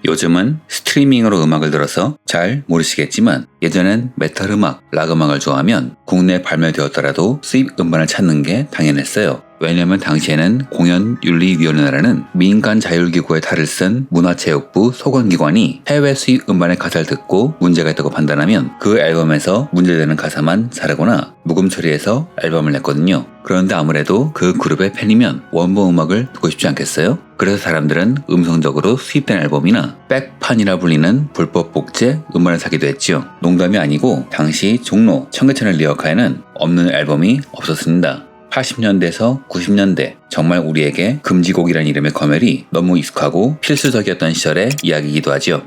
요즘은 스트리밍으로 음악을 들어서 잘 모르시겠지만 예전엔 메탈 음악, 락 음악을 좋아하면 국내에 발매되었더라도 수입 음반을 찾는 게 당연했어요. 왜냐면 당시에는 공연윤리위원회라는 민간 자율기구의 탈을 쓴 문화체육부 소관기관이 해외 수입 음반의 가사를 듣고 문제가 있다고 판단하면 그 앨범에서 문제되는 가사만 자르거나 묵음 처리해서 앨범을 냈거든요. 그런데 아무래도 그 그룹의 팬이면 원본 음악을 듣고 싶지 않겠어요? 그래서 사람들은 음성적으로 수입된 앨범이나 백판이라 불리는 불법 복제 음반을 사기도 했지요. 농담이 아니고 당시 종로 청계천을 리어카에는 없는 앨범이 없었습니다. 80년대에서 90년대 정말 우리에게 금지곡이라는 이름의 검열이 너무 익숙하고 필수적이었던 시절의 이야기이기도 하지요.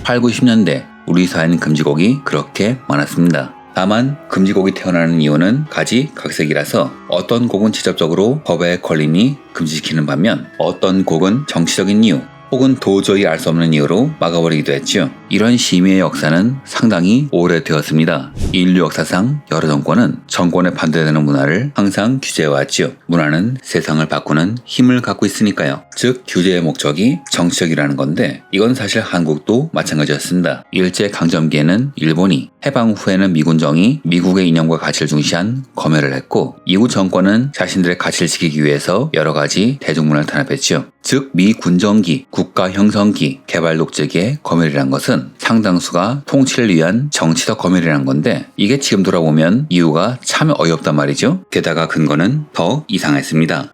8, 90년대 우리 사회는 금지곡이 그렇게 많았습니다. 다만 금지곡이 태어나는 이유는 가지각색이라서 어떤 곡은 직접적으로 법의 권리니 금지시키는 반면 어떤 곡은 정치적인 이유 혹은 도저히 알 수 없는 이유로 막아버리기도 했죠. 이런 심의의 역사는 상당히 오래되었습니다. 인류 역사상 여러 정권은 정권에 반대되는 문화를 항상 규제해왔죠. 문화는 세상을 바꾸는 힘을 갖고 있으니까요. 즉 규제의 목적이 정치적이라는 건데 이건 사실 한국도 마찬가지였습니다. 일제강점기에는 일본이, 해방 후에는 미군정이 미국의 이념과 가치를 중시한 검열을 했고 이후 정권은 자신들의 가치를 지키기 위해서 여러 가지 대중문화를 탄압했죠. 즉 미군정기, 국가형성기, 개발독재기의 검열이란 것은 상당수가 통치를 위한 정치적 검열이란 건데 이게 지금 돌아보면 이유가 참 어이없단 말이죠. 게다가 근거는 더 이상했습니다.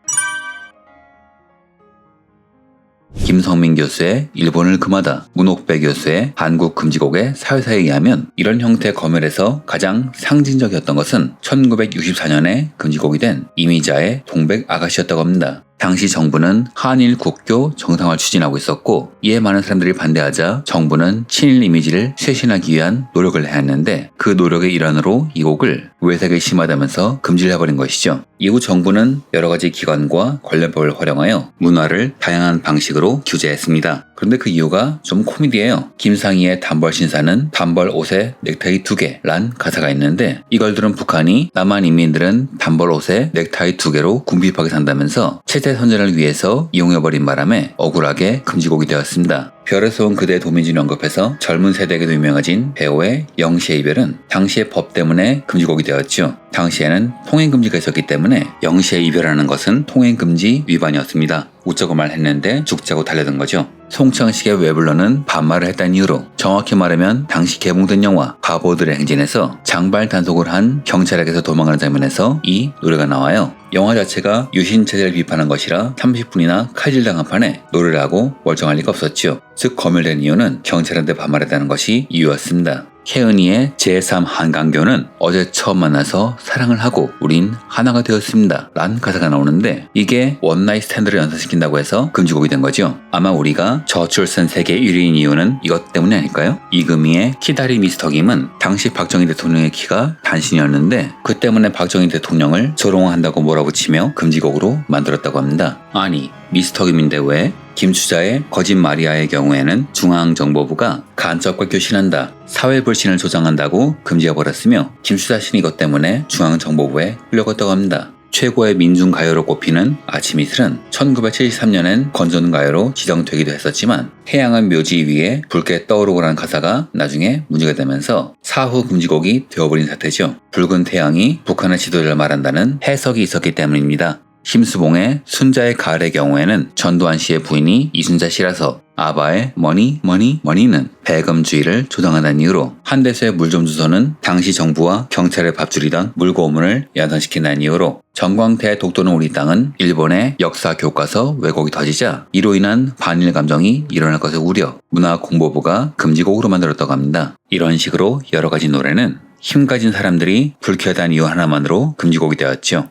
김성민 교수의 일본을 금하다, 문옥배 교수의 한국 금지곡의 사회사에 의하면 이런 형태의 검열에서 가장 상징적이었던 것은 1964년에 금지곡이 된 이미자의 동백 아가씨였다고 합니다. 당시 정부는 한일 국교 정상화를 추진하고 있었고 이에 많은 사람들이 반대하자 정부는 친일 이미지를 쇄신하기 위한 노력을 해야 했는데 그 노력의 일환으로 이 곡을 외색이 심하다면서 금지를 해버린 것이죠. 이후 정부는 여러 가지 기관과 관련법을 활용하여 문화를 다양한 방식으로 규제했습니다. 그런데 그 이유가 좀 코미디예요. 김상희의 단벌 신사는 단벌 옷에 넥타이 2개란 가사가 있는데 이걸 들은 북한이 남한 인민들은 단벌 옷에 넥타이 2개로 궁핍하게 산다면서 체제 선전을 위해서 이용해버린 바람에 억울하게 금지곡이 되었습니다. 별에서 온 그대의 도민준이 언급해서 젊은 세대에게도 유명해진 배우의 영시의 이별은 당시의 법 때문에 금지곡이 되었죠. 당시에는 통행금지가 있었기 때문에 영시의 이별하는 것은 통행금지 위반이었습니다. 웃자고 말했는데 죽자고 달려든 거죠. 송창식의 왜 불러는 반말을 했다는 이유로 정확히 말하면 당시 개봉된 영화 바보들의 행진에서 장발 단속을 한 경찰에게서 도망가는 장면에서 이 노래가 나와요. 영화 자체가 유신체제를 비판한 것이라 30분이나 칼질당한 판에 노래를 하고 멀쩡할 리가 없었죠. 즉 검열된 이유는 경찰한테 반말했다는 것이 이유였습니다. 혜은이의 제3 한강교는 어제 처음 만나서 사랑을 하고 우린 하나가 되었습니다 란 가사가 나오는데 이게 원나잇 스탠드를 연상시킨다고 해서 금지곡이 된 거죠. 아마 우리가 저출산 세계 1위인 이유는 이것 때문이 아닐까요? 이금희의 키다리 미스터 김은 당시 박정희 대통령의 키가 단신이었는데 그 때문에 박정희 대통령을 조롱한다고 몰아붙이며 금지곡으로 만들었다고 합니다. 아니 미스터 김인데 왜? 김추자의 거짓 마리아의 경우에는 중앙정보부가 간첩과 교신한다, 사회불신을 조장한다고 금지해버렸으며 김추자 씨는 이것 때문에 중앙정보부에 끌려갔다고 합니다. 최고의 민중가요로 꼽히는 아침 이슬은 1973년엔 건전가요로 지정되기도 했었지만 태양은 묘지 위에 붉게 떠오르고라는 가사가 나중에 문제가 되면서 사후 금지곡이 되어버린 사태죠. 붉은 태양이 북한의 지도자를 말한다는 해석이 있었기 때문입니다. 심수봉의 순자의 가을의 경우에는 전두환 씨의 부인이 이순자 씨라서 아바의 머니는 배금주의를 조장한다는 이유로 한대수의 물 좀 주소는 당시 정부와 경찰의 밥줄이던 물고문을 연상시킨다는 이유로 정광태의 독도는 우리 땅은 일본의 역사 교과서 왜곡이 터지자 이로 인한 반일 감정이 일어날 것을 우려 문화공보부가 금지곡으로 만들었다고 합니다. 이런 식으로 여러 가지 노래는 힘 가진 사람들이 불쾌하다는 이유 하나만으로 금지곡이 되었죠.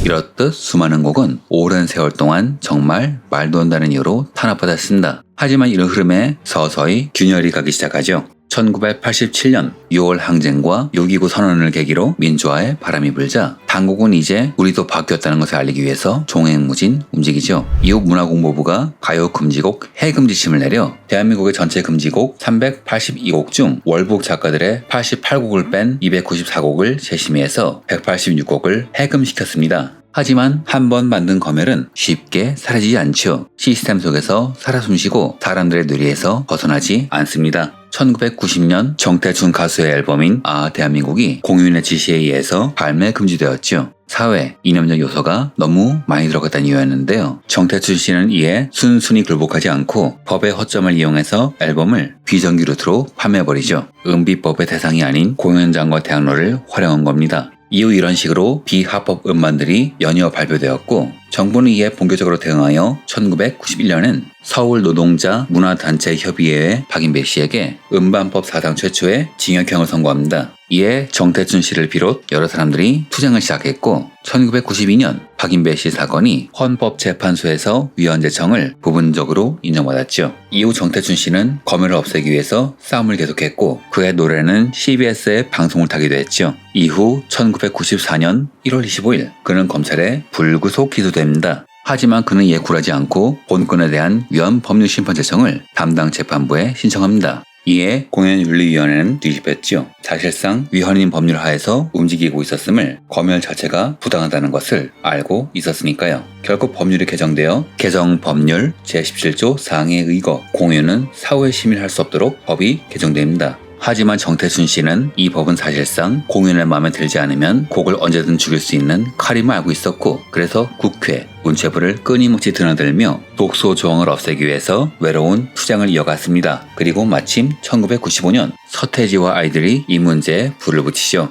이렇듯 수많은 곡은 오랜 세월 동안 정말 말도 안 되는 이유로 탄압받았습니다. 하지만 이런 흐름에 서서히 균열이 가기 시작하죠. 1987년 6월 항쟁과 6.29 선언을 계기로 민주화에 바람이 불자 당국은 이제 우리도 바뀌었다는 것을 알리기 위해서 종횡무진 움직이죠. 이후 문화공보부가 가요 금지곡 해금지침을 내려 대한민국의 전체 금지곡 382곡 중 월북 작가들의 88곡을 뺀 294곡을 재심의해서 186곡을 해금시켰습니다. 하지만 한번 만든 검열은 쉽게 사라지지 않죠. 시스템 속에서 살아 숨쉬고 사람들의 뇌리에서 벗어나지 않습니다. 1990년 정태춘 가수의 앨범인 아 대한민국이 공유인의 지시에 의해서 발매 금지되었죠. 사회, 이념적 요소가 너무 많이 들어갔다는 이유였는데요. 정태춘 씨는 이에 순순히 굴복하지 않고 법의 허점을 이용해서 앨범을 비정규 루트로 판매해버리죠. 음비법의 대상이 아닌 공연장과 대학로를 활용한 겁니다. 이후 이런 식으로 비합법 음반들이 연이어 발표되었고 정부는 이에 본격적으로 대응하여 1991년엔 서울노동자문화단체협의회의 박인배 씨에게 음반법 사상 최초의 징역형을 선고합니다. 이에 정태춘 씨를 비롯 여러 사람들이 투쟁을 시작했고 1992년 박인배 씨 사건이 헌법재판소에서 위헌재청을 부분적으로 인정받았죠. 이후 정태춘 씨는 검열을 없애기 위해서 싸움을 계속했고 그의 노래는 CBS에 방송을 타기도 했죠. 이후 1994년 1월 25일 그는 검찰에 불구속 기소됩니다. 하지만 그는 이에 굴하지 않고 본건에 대한 위헌 법률심판재청을 담당 재판부에 신청합니다. 이에 공연윤리위원회는 뒤집혔죠. 사실상 위헌인 법률 하에서 움직이고 있었음을 검열 자체가 부당하다는 것을 알고 있었으니까요. 결국 법률이 개정되어 개정 법률 제17조 사항에 의거 공연은 사후에 심의할 수 없도록 법이 개정됩니다. 하지만 정태춘 씨는 이 법은 사실상 공연의 마음에 들지 않으면 곡을 언제든 죽일 수 있는 칼임을 알고 있었고 그래서 국회, 문체부를 끊임없이 드나들며 독소 조항을 없애기 위해서 외로운 투쟁을 이어갔습니다. 그리고 마침 1995년 서태지와 아이들이 이 문제에 불을 붙이죠.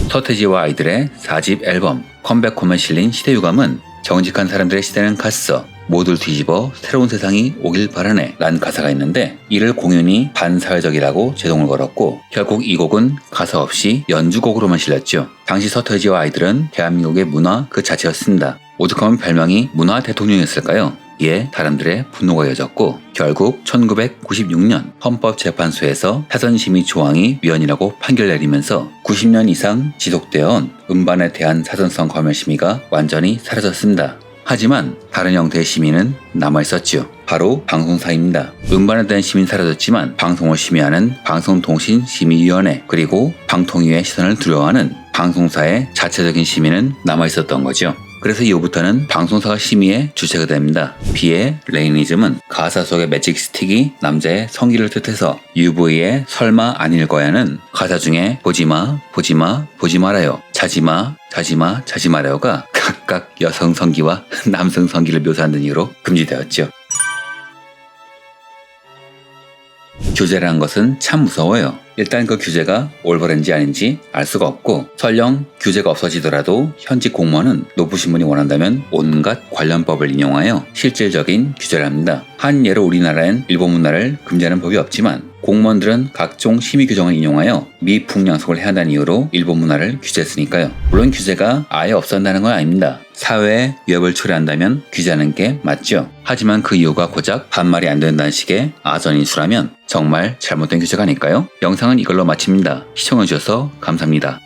서태지와 아이들의 4집 앨범 컴백홈에 실린 시대유감은 정직한 사람들의 시대는 갔어. 모두를 뒤집어 새로운 세상이 오길 바라네 라는 가사가 있는데 이를 공연이 반사회적이라고 제동을 걸었고 결국 이 곡은 가사 없이 연주곡으로만 실렸죠. 당시 서태지와 아이들은 대한민국의 문화 그 자체였습니다. 오죽하면 별명이 문화 대통령이었을까요? 이에 사람들의 분노가 이어졌고 결국 1996년 헌법재판소에서 사전심의 조항이 위헌이라고 판결 내리면서 90년 이상 지속되어 온 음반에 대한 사전성 검열 심의가 완전히 사라졌습니다. 하지만 다른 형태의 심의는 남아있었죠. 바로 방송사입니다. 음반에 대한 심의는 사라졌지만 방송을 심의하는 방송통신심의위원회 그리고 방통위의 시선을 두려워하는 방송사의 자체적인 심의는 남아있었던 거죠. 그래서 이후부터는 방송사가 심의의 주체가 됩니다. 비의 레이니즘은 가사 속의 매직 스틱이 남자의 성기를 뜻해서 UV의 설마 아닐 거야는 가사 중에 보지마 보지마 보지 말아요 자지마 자지마 자지 말아요가 각각 여성 성기와 남성 성기를 묘사하는 이유로 금지되었죠. 규제라는 것은 참 무서워요. 일단 그 규제가 올바른지 아닌지 알 수가 없고 설령 규제가 없어지더라도 현직 공무원은 높으신 분이 원한다면 온갖 관련법을 인용하여 실질적인 규제를 합니다. 한 예로 우리나라엔 일본 문화를 금지하는 법이 없지만 공무원들은 각종 심의 규정을 인용하여 미풍양속을 해야 한다는 이유로 일본 문화를 규제했으니까요. 물론 규제가 아예 없어진다는 건 아닙니다. 사회에 위협을 초래한다면 규제하는 게 맞죠. 하지만 그 이유가 고작 반말이 안 된다는 식의 아전인수라면 정말 잘못된 규제가 아닐까요? 영상은 이걸로 마칩니다. 시청해주셔서 감사합니다.